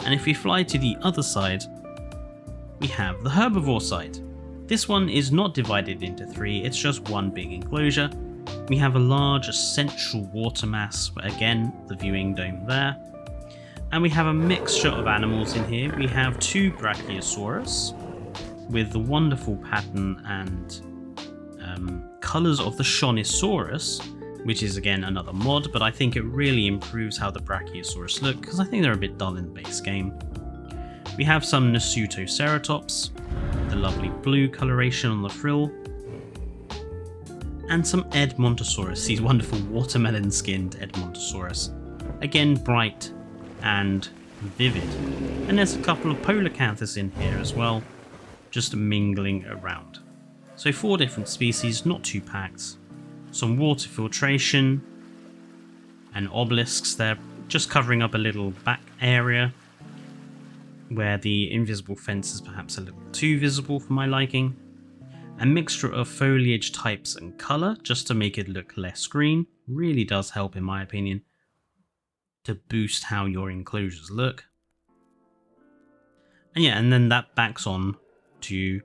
And if we fly to the other side, we have the herbivore side. This one is not divided into 3, it's just one big enclosure. We have a large central water mass, again the viewing dome there. And we have a mixture of animals in here. We have 2 Brachiosaurus with the wonderful pattern and colours of the Shonisaurus, which is again another mod, but I think it really improves how the Brachiosaurus look because I think they're a bit dull in the base game. We have some Nasutoceratops, the lovely blue coloration on the frill, and some Edmontosaurus, these wonderful watermelon-skinned Edmontosaurus. Again, bright and vivid. And there's a couple of Polacanthus in here as well, just mingling around. So 4 different species, not too packed. Some water filtration and obelisks there, just covering up a little back area where the invisible fence is perhaps a little too visible for my liking. A mixture of foliage types and colour, just to make it look less green, really does help in my opinion to boost how your enclosures look. And yeah, and then that backs on to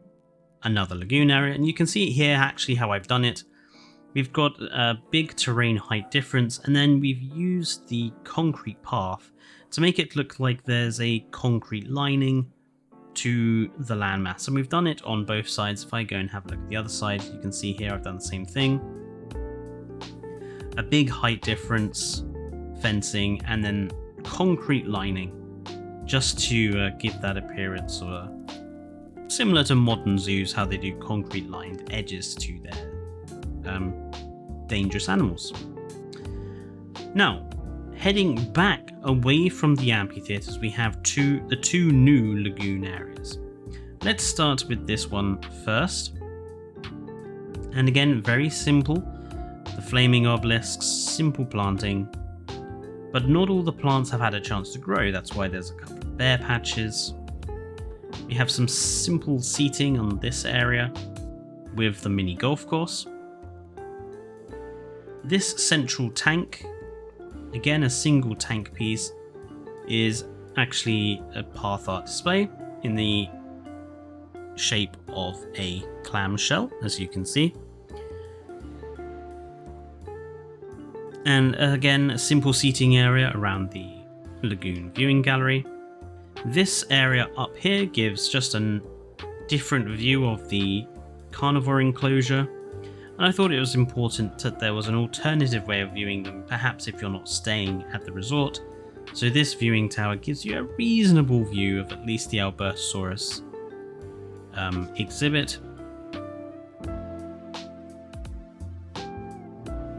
another lagoon area, and you can see here actually how I've done it. We've got a big terrain height difference, and then we've used the concrete path to make it look like there's a concrete lining to the landmass. And we've done it on both sides. If I go and have a look at the other side, you can see here I've done the same thing. A big height difference, fencing, and then concrete lining, just to give that appearance of similar to modern zoos, how they do concrete lined edges to their dangerous animals. Now, heading back away from the amphitheatres, we have the two new lagoon areas. Let's start with this one first. And again, very simple. The flaming obelisks, simple planting. But not all the plants have had a chance to grow. That's why there's a couple of bare patches. We have some simple seating on this area with the mini golf course. This central tank, again a single tank piece, is actually a path art display in the shape of a clamshell, as you can see. And again, a simple seating area around the lagoon viewing gallery. This area up here gives just a different view of the carnivore enclosure, and I thought it was important that there was an alternative way of viewing them, perhaps if you're not staying at the resort. So this viewing tower gives you a reasonable view of at least the Albertosaurus exhibit.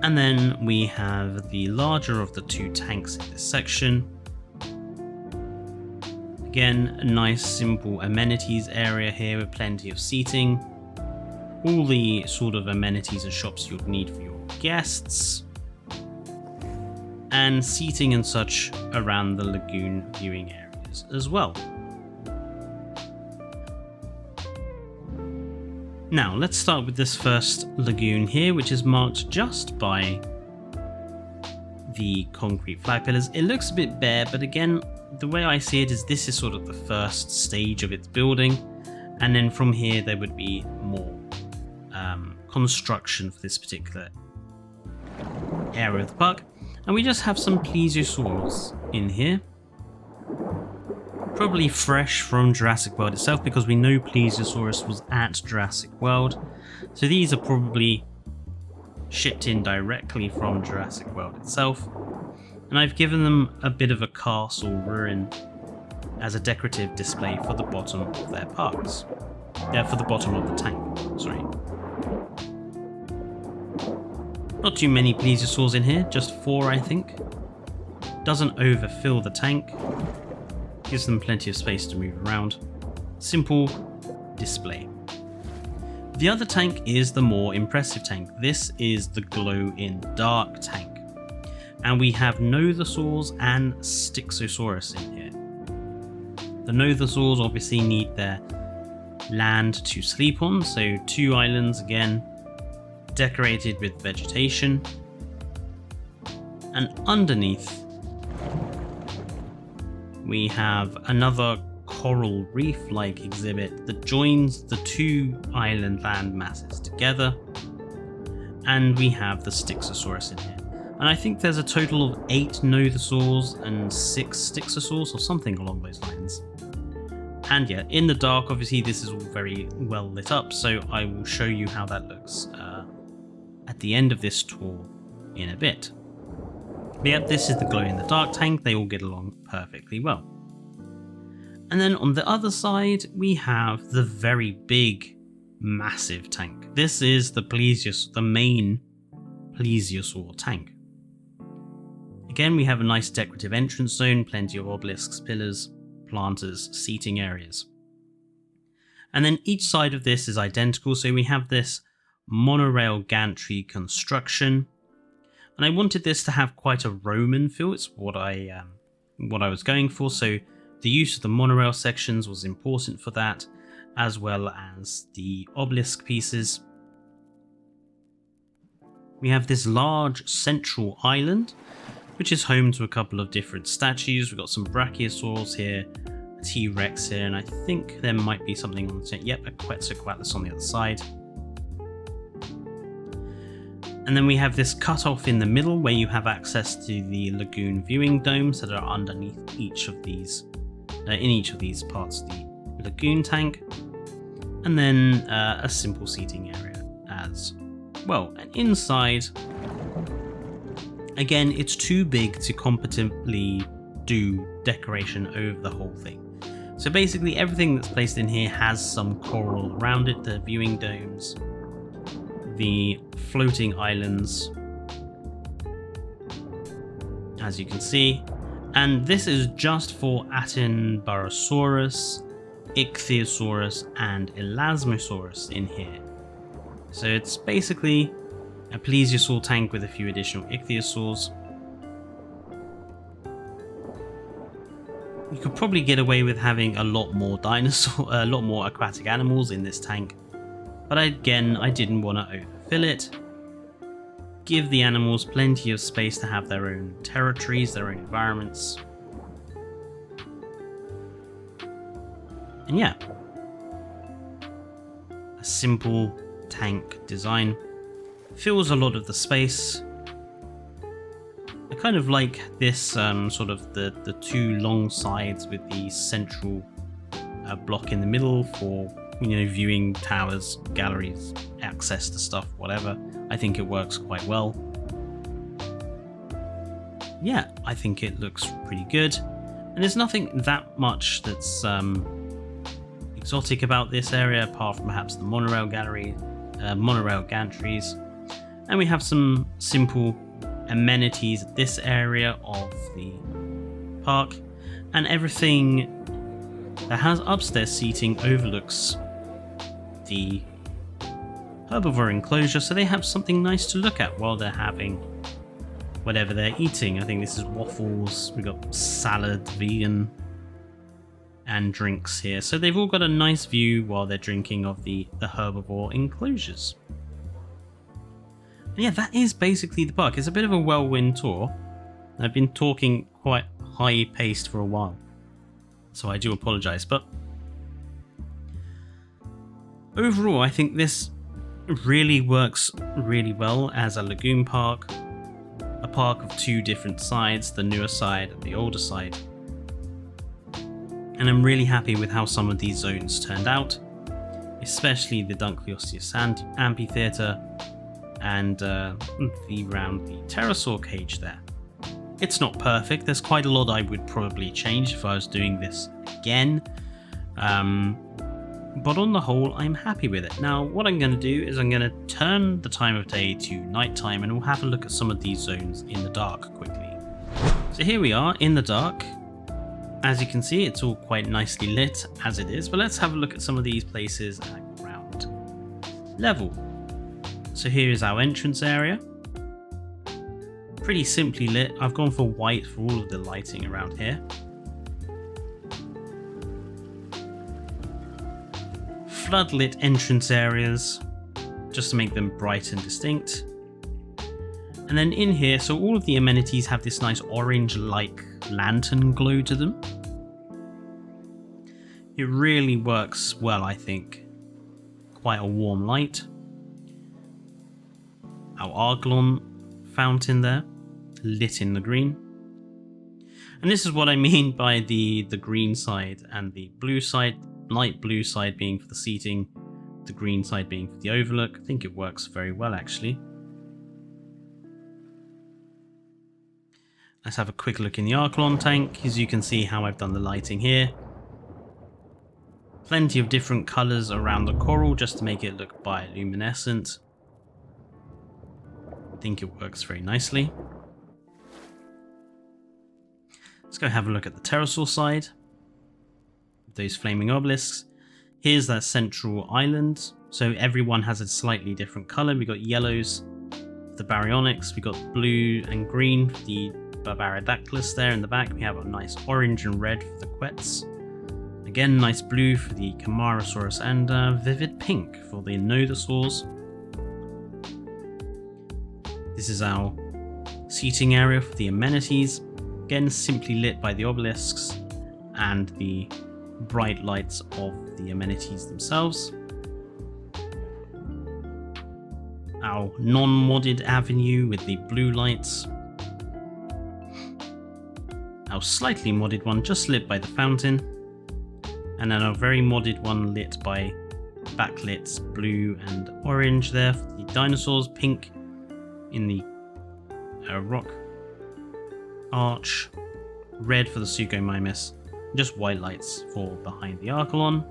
And then we have the larger of the 2 tanks in this section. Again, a nice simple amenities area here with plenty of seating. All the sort of amenities and shops you'd need for your guests. And seating and such around the lagoon viewing areas as well. Now, let's start with this first lagoon here, which is marked just by the concrete flag pillars. It looks a bit bare, but again, the way I see it is this is sort of the first stage of its building, and then from here there would be more construction for this particular area of the park. And we just have some plesiosaurs in here. Probably fresh from Jurassic World itself, because we know Plesiosaurus was at Jurassic World. So these are probably shipped in directly from Jurassic World itself. And I've given them a bit of a castle ruin as a decorative display for the bottom of their parks. Yeah, for the bottom of the tank, sorry. Not too many plesiosaurs in here, just 4 I think. Doesn't overfill the tank. Gives them plenty of space to move around. Simple display. The other tank is the more impressive tank. This is the glow in the dark tank. And we have Nothosaurs and Styxosaurus in here. The Nothosaurs obviously need their land to sleep on, so 2 islands again, decorated with vegetation. And underneath, we have another coral reef-like exhibit that joins the 2 island land masses together. And we have the Styxosaurus in here. And I think there's a total of 8 Nothosaurs and 6 Styxosaurs or something along those lines. And yeah, in the dark, obviously this is all very well lit up, so I will show you how that looks at the end of this tour in a bit. But yeah, this is the glow-in-the-dark tank. They all get along perfectly well. And then on the other side, we have the very big, massive tank. This is the main plesiosaur tank. Again, we have a nice decorative entrance zone, plenty of obelisks, pillars, planters, seating areas. And then each side of this is identical, so we have this monorail gantry construction. And I wanted this to have quite a Roman feel. It's what I was going for, so the use of the monorail sections was important for that, as well as the obelisk pieces. We have this large central island, which is home to a couple of different statues. We've got some brachiosaurs here, a T-Rex here, and I think there might be something on the yep, a Quetzalcoatlus on the other side. And then we have this cut-off in the middle where you have access to the lagoon viewing domes that are underneath each of these, in each of these parts of the lagoon tank. And then a simple seating area as well. And inside, again, it's too big to competently do decoration over the whole thing. So basically everything that's placed in here has some coral around it, the viewing domes, the floating islands, as you can see. And this is just for Attenborosaurus, Ichthyosaurus, and Elasmosaurus in here. So it's basically a plesiosaur tank with a few additional ichthyosaurs. You could probably get away with having a lot more a lot more aquatic animals in this tank, but again, I didn't want to overfill it. Give the animals plenty of space to have their own territories, their own environments. And yeah, a simple tank design. Fills a lot of the space. I kind of like this sort of the 2 long sides with the central block in the middle for, you know, viewing towers, galleries, access to stuff, whatever. I think it works quite well. Yeah, I think it looks pretty good. And there's nothing that much that's exotic about this area, apart from perhaps the monorail gallery, monorail gantries. And we have some simple amenities at this area of the park, and everything that has upstairs seating overlooks the herbivore enclosure, so they have something nice to look at while they're having whatever they're eating. I think this is waffles, we've got salad, vegan, and drinks here. So they've all got a nice view while they're drinking of the herbivore enclosures. And yeah, that is basically the park. It's a bit of a whirlwind tour. I've been talking quite high-paced for a while, so I do apologise. But overall, I think this really works really well as a lagoon park. A park of 2 different sides, the newer side and the older side. And I'm really happy with how some of these zones turned out, especially the Dunkleosteus Amphitheatre and around the pterosaur cage there. It's not perfect, there's quite a lot I would probably change if I was doing this again, but on the whole I'm happy with it. Now what I'm going to do is I'm going to turn the time of day to nighttime, and we'll have a look at some of these zones in the dark quickly. So here we are in the dark. As you can see, it's all quite nicely lit as it is, but let's have a look at some of these places at ground level. So here is our entrance area. pretty simply lit. I've gone for white for all of the lighting around here. Floodlit entrance areas, just to make them bright and distinct. And then in here, so all of the amenities have this nice orange-like lantern glow to them. It really works well, I think. Quite a warm light. Our Arglon fountain there, lit in the green. And this is what I mean by the green side and the blue side, light blue side being for the seating, the green side being for the overlook. I think it works very well, actually. Let's have a quick look in the Arclon tank. As you can see how I've done the lighting here. Plenty of different colours around the coral just to make it look bioluminescent. I think it works very nicely. Let's go have a look at the pterosaur side. Those flaming obelisks. Here's that central island. So everyone has a slightly different colour. We got yellows for the baryonyx. We got blue and green for the Baryodactylus there in the back. We have a nice orange and red for the quets. Again, nice blue for the Camarasaurus and vivid pink for the Nodhosaurs. This is our seating area for the amenities. Again, simply lit by the obelisks and the bright lights of the amenities themselves. Our non-modded avenue with the blue lights. Our slightly modded one just lit by the fountain. And then our very modded one lit by backlit blue and orange there for the dinosaurs, pink in the rock arch, red for the Suchomimus, just white lights for behind the Archelon.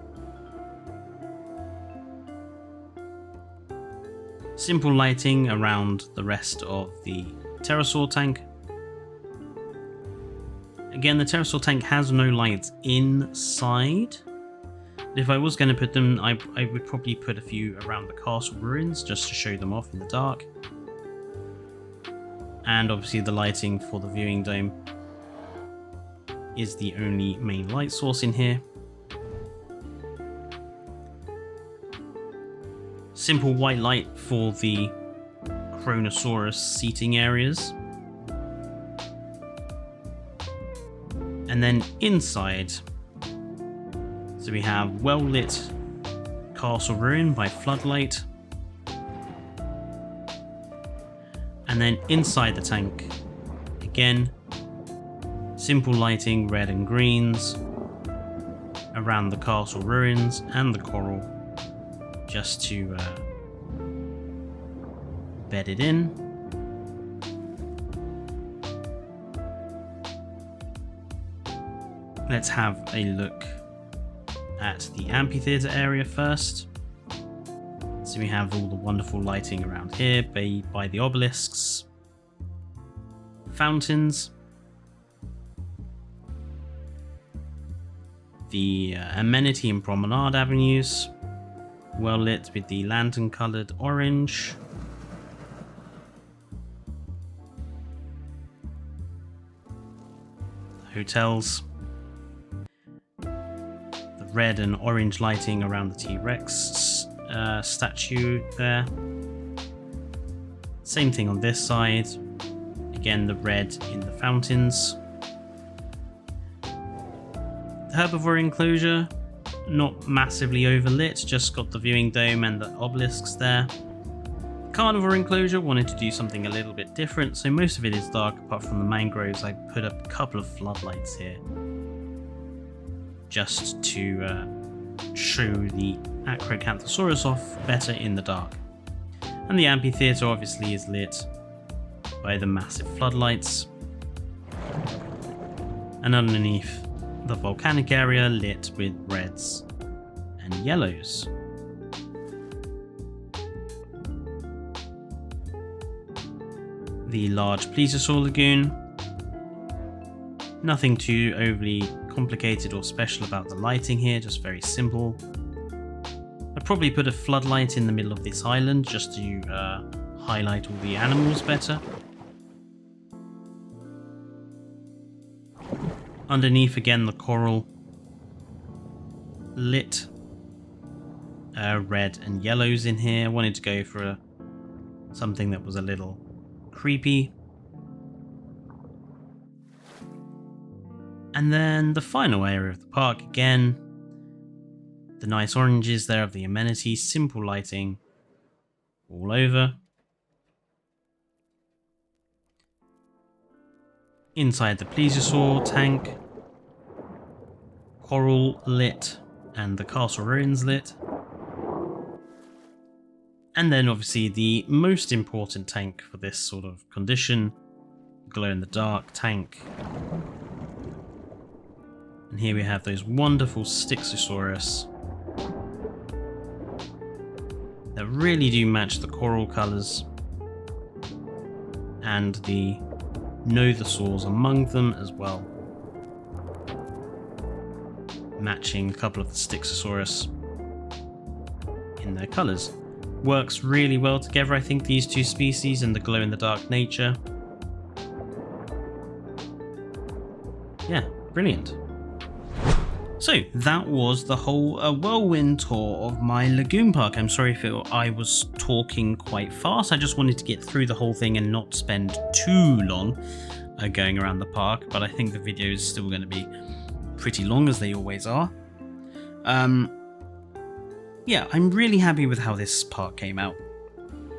Simple lighting around the rest of the pterosaur tank. Again, the pterosaur tank has no lights inside. If I was going to put them, I would probably put a few around the castle ruins just to show them off in the dark. And obviously the lighting for the viewing dome is the only main light source in here. Simple white light for the Chronosaurus seating areas. And then inside, so we have well lit castle ruin by floodlight. And then inside the tank, again, simple lighting, red and greens, around the castle ruins and the coral, just to bed it in. Let's have a look at the amphitheatre area first. So we have all the wonderful lighting around here by the obelisks, fountains, the amenity and promenade avenues, well lit with the lantern coloured orange. The hotels. The red and orange lighting around the T-Rex statue there. Same thing on this side. Again, the red in the fountains. The herbivore enclosure, not massively overlit, just got the viewing dome and the obelisks there. Carnivore enclosure wanted to do something a little bit different, so most of it is dark apart from the mangroves. I put a couple of floodlights here just to show the Acrocanthosaurus off better in the dark. And the amphitheatre obviously is lit by the massive floodlights. And underneath, the volcanic area lit with reds and yellows. The large plesiosaur lagoon. Nothing too overly complicated or special about the lighting here, just very simple. I'd probably put a floodlight in the middle of this island just to highlight all the animals better. Underneath again the coral lit red and yellows in here. I wanted to go for something that was a little creepy. And then the final area of the park again. The nice oranges there of the amenities, simple lighting all over. Inside the plesiosaur tank, coral lit and the castle ruins lit. And then obviously the most important tank for this sort of condition, glow-in-the-dark tank. And here we have those wonderful Styxosaurus that really do match the coral colours and the Nothosaurs among them as well, matching a couple of the Styxosaurus in their colours. Works really well together, I think, these two species and the glow-in-the-dark nature. Yeah, brilliant. So that was the whole whirlwind tour of my Lagoon Park. I'm sorry if I was talking quite fast. I just wanted to get through the whole thing and not spend too long going around the park, but I think the video is still going to be pretty long, as they always are. Yeah, I'm really happy with how this park came out,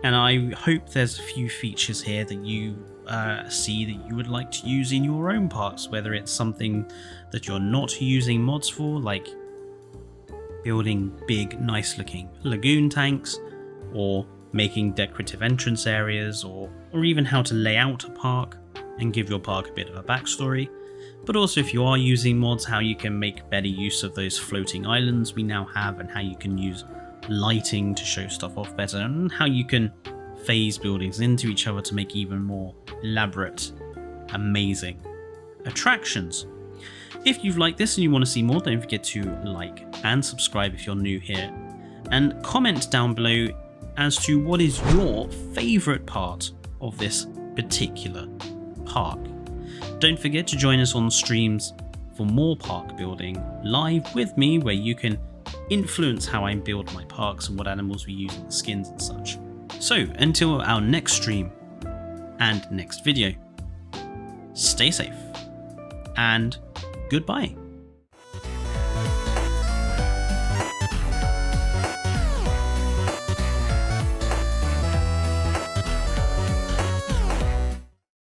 and I hope there's a few features here that you see that you would like to use in your own parks, whether it's something that you're not using mods for, like building big nice looking lagoon tanks, or making decorative entrance areas, or even how to lay out a park and give your park a bit of a backstory. But also, if you are using mods, how you can make better use of those floating islands we now have, and how you can use lighting to show stuff off better, and how you can phase buildings into each other to make even more elaborate, amazing attractions. If you've liked this and you want to see more, don't forget to like and subscribe if you're new here, and comment down below as to what is your favourite part of this particular park. Don't forget to join us on streams for more park building live with me, where you can influence how I build my parks and what animals we use in the skins and such. So until our next stream and next video, stay safe and goodbye.